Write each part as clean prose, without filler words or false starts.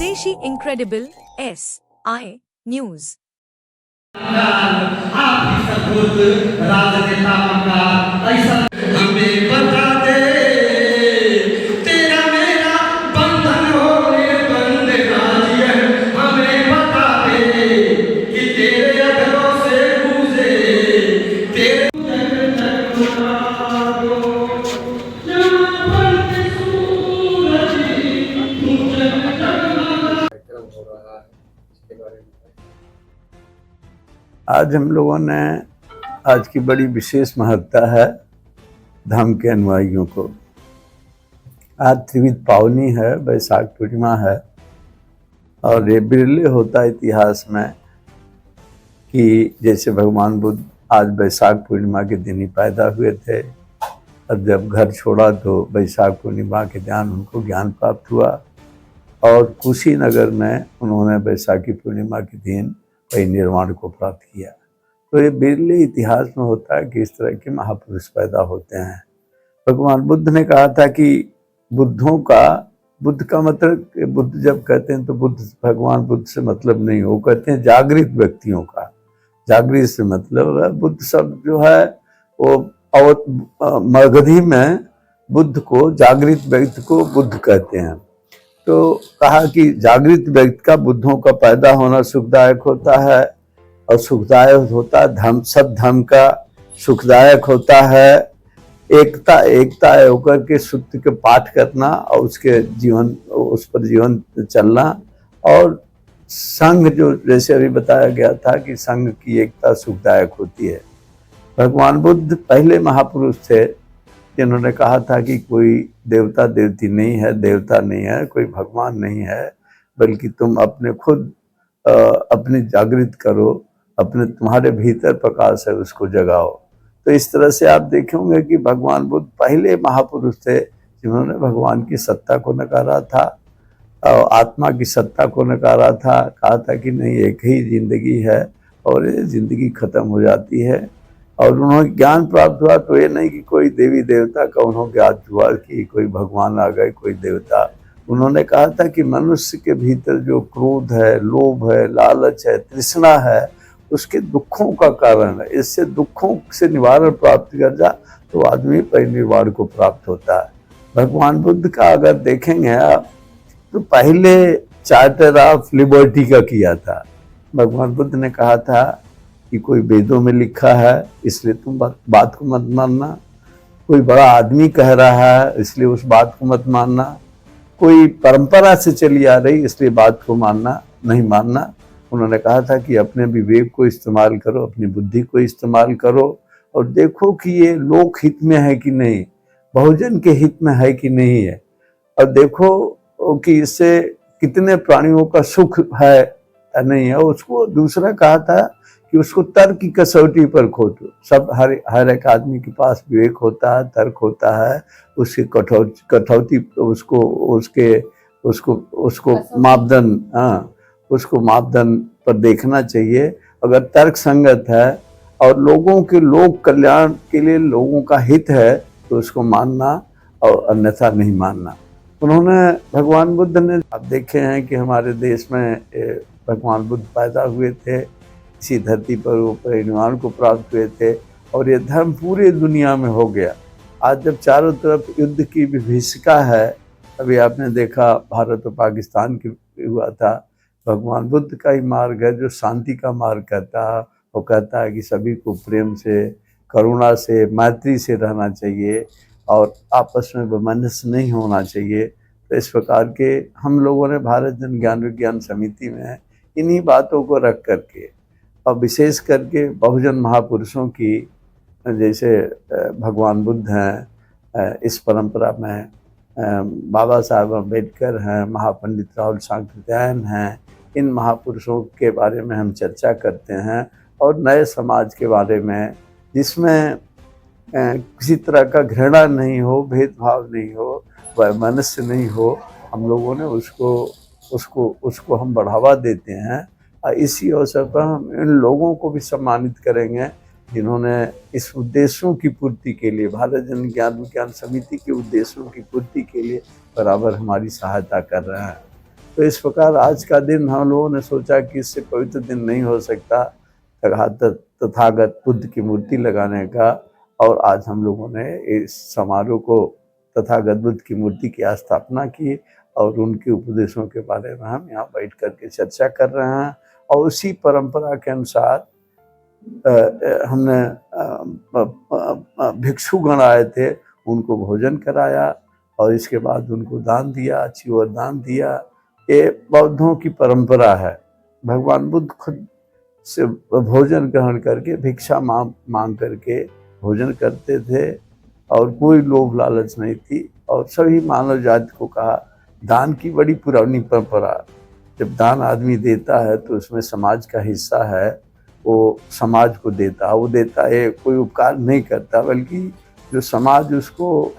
स्वदेशी incredible SI news. आप ही सद्बुद्ध राजनेता मकार ऐसा हमें बता दे, तेरा मेरा बंधन हो निर्बंध राज्य, हमें बता दे कि तेरे अधरों से गूंजे तेरे आज हम लोगों ने आज की बड़ी विशेष महत्ता है धाम के अनुयायियों को। आज त्रिविध पावनी है, वैशाख पूर्णिमा है और ये बिरले होता है इतिहास में कि जैसे भगवान बुद्ध आज वैशाख पूर्णिमा के दिन ही पैदा हुए थे और जब घर छोड़ा तो वैशाख पूर्णिमा के दिन उनको ज्ञान प्राप्त हुआ और कुशीनगर में उन्होंने वैशाखी पूर्णिमा के दिन निर्वाण को प्राप्त किया। तो ये बिरले इतिहास में होता है कि इस तरह के महापुरुष पैदा होते हैं। भगवान बुद्ध ने कहा था कि बुद्ध का मतलब, बुद्ध जब कहते हैं तो बुद्ध भगवान बुद्ध से मतलब नहीं, वो कहते हैं जागृत व्यक्तियों का। जागृत से मतलब है बुद्ध शब्द जो है वो मगधी में बुद्ध को, जागृत व्यक्ति को बुद्ध कहते हैं। तो कहा कि जागृत व्यक्ति का बुद्धों का पैदा होना सुखदायक होता है और सुखदायक होता है धर्म, सब धर्म का सुखदायक होता है। एकता होकर के सूत्र के पाठ करना और उसके जीवन, उस पर जीवन चलना, और संघ जो जैसे अभी बताया गया था कि संघ की एकता सुखदायक होती है। भगवान बुद्ध पहले महापुरुष थे जिन्होंने कहा था कि कोई देवता देवती नहीं है, देवता नहीं है, कोई भगवान नहीं है, बल्कि तुम अपने खुद अपनी जागृत करो, अपने तुम्हारे भीतर प्रकाश है उसको जगाओ। तो इस तरह से आप देखेंगे कि भगवान बुद्ध पहले महापुरुष थे जिन्होंने भगवान की सत्ता को नकारा था और आत्मा की सत्ता को नकारा था। कहा था कि नहीं, एक ही जिंदगी है और ये जिंदगी खत्म हो जाती है। और उन्होंने ज्ञान प्राप्त हुआ तो ये नहीं कि कोई देवी देवता का उन्होंने ज्ञात हुआ कि कोई भगवान आ गए, कोई देवता। उन्होंने कहा था कि मनुष्य के भीतर जो क्रोध है, लोभ है, लालच है, तृष्णा है, उसके दुखों का कारण है। इससे दुखों से निवारण प्राप्त कर जा तो आदमी परिनिर्वाण को प्राप्त होता है। भगवान बुद्ध का अगर देखेंगे आप तो पहले चार्टर ऑफ लिबर्टी का किया था। भगवान बुद्ध ने कहा था कि कोई वेदों में लिखा है इसलिए तुम बात को मत मानना, कोई बड़ा आदमी कह रहा है इसलिए उस बात को मत मानना, कोई परंपरा से चली आ रही इसलिए बात को नहीं मानना। उन्होंने कहा था कि अपने विवेक को इस्तेमाल करो, अपनी बुद्धि को इस्तेमाल करो और देखो कि ये लोक हित में है कि नहीं, बहुजन के हित में है कि नहीं है, और देखो कि इससे कितने प्राणियों का सुख है या नहीं है। उसको दूसरा कहा था कि उसको तर्क की कसौटी पर खोदो। सब हर एक आदमी के पास विवेक होता है, तर्क होता है, उसकी कठौती उसको मापदंड, उसको मापदंड पर देखना चाहिए। अगर तर्क संगत है और लोगों के लोक कल्याण के लिए लोगों का हित है तो उसको मानना और अन्यथा नहीं मानना। उन्होंने, भगवान बुद्ध ने, आप देखे हैं कि हमारे देश में भगवान बुद्ध पैदा हुए थे, इसी धरती पर वो परिनिर्वाण को प्राप्त हुए थे और ये धर्म पूरे दुनिया में हो गया। आज जब चारों तरफ युद्ध की विभीषिका है, अभी आपने देखा भारत और पाकिस्तान की हुआ था, भगवान बुद्ध का ही मार्ग है जो शांति का मार्ग कहता है। वो कहता है कि सभी को प्रेम से, करुणा से, मैत्री से रहना चाहिए और आपस में वैमनस्य नहीं होना चाहिए। तो इस प्रकार के हम लोगों ने भारत जन ज्ञान विज्ञान समिति में इन्हीं बातों को रख करके और विशेष करके बहुजन महापुरुषों की, जैसे भगवान बुद्ध हैं, इस परंपरा में बाबा साहब अम्बेडकर हैं, महापंडित राहुल सांकृत्यायन हैं, इन महापुरुषों के बारे में हम चर्चा करते हैं और नए समाज के बारे में जिसमें किसी तरह का घृणा नहीं हो, भेदभाव नहीं हो, वैमनस्य नहीं हो, हम लोगों ने उसको हम बढ़ावा देते हैं। इसी अवसर पर हम इन लोगों को भी सम्मानित करेंगे जिन्होंने इस उद्देश्यों की पूर्ति के लिए, भारत जन ज्ञान विज्ञान समिति के उद्देश्यों की पूर्ति के लिए बराबर हमारी सहायता कर रहे हैं। तो इस प्रकार आज का दिन हम लोगों ने सोचा कि इससे पवित्र दिन नहीं हो सकता तथागत बुद्ध की मूर्ति लगाने का, और आज हम लोगों ने इस समारोह को तथागत बुद्ध की मूर्ति की स्थापना की और उनके उपदेशों के बारे में हम यहाँ बैठ करके चर्चा कर रहे हैं। और उसी परंपरा के अनुसार हमने भिक्षुगण आए थे, उनको भोजन कराया और इसके बाद उनको दान दिया, चिवर दान दिया। ये बौद्धों की परंपरा है। भगवान बुद्ध खुद से भोजन ग्रहण करके भिक्षा मांग करके भोजन करते थे और कोई लोभ लालच नहीं थी। और सभी मानव जाति को कहा, दान की बड़ी पुरानी परंपरा, जब दान आदमी देता है तो उसमें समाज का हिस्सा है, वो समाज को देता है। वो देता है, कोई उपकार नहीं करता, बल्कि जो समाज उसको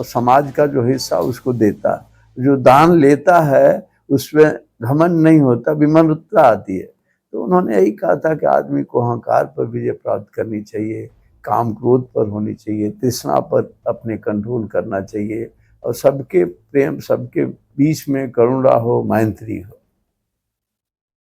समाज का जो हिस्सा उसको देता। जो दान लेता है उसमें घमंड नहीं होता, विनम्रता आती है। तो उन्होंने यही कहा था कि आदमी को अहंकार पर विजय प्राप्त करनी चाहिए, काम क्रोध पर होनी चाहिए, तृष्णा पर अपने कंट्रोल करना चाहिए, और सबके प्रेम, सबके बीच में करुणा हो, मैत्री हो।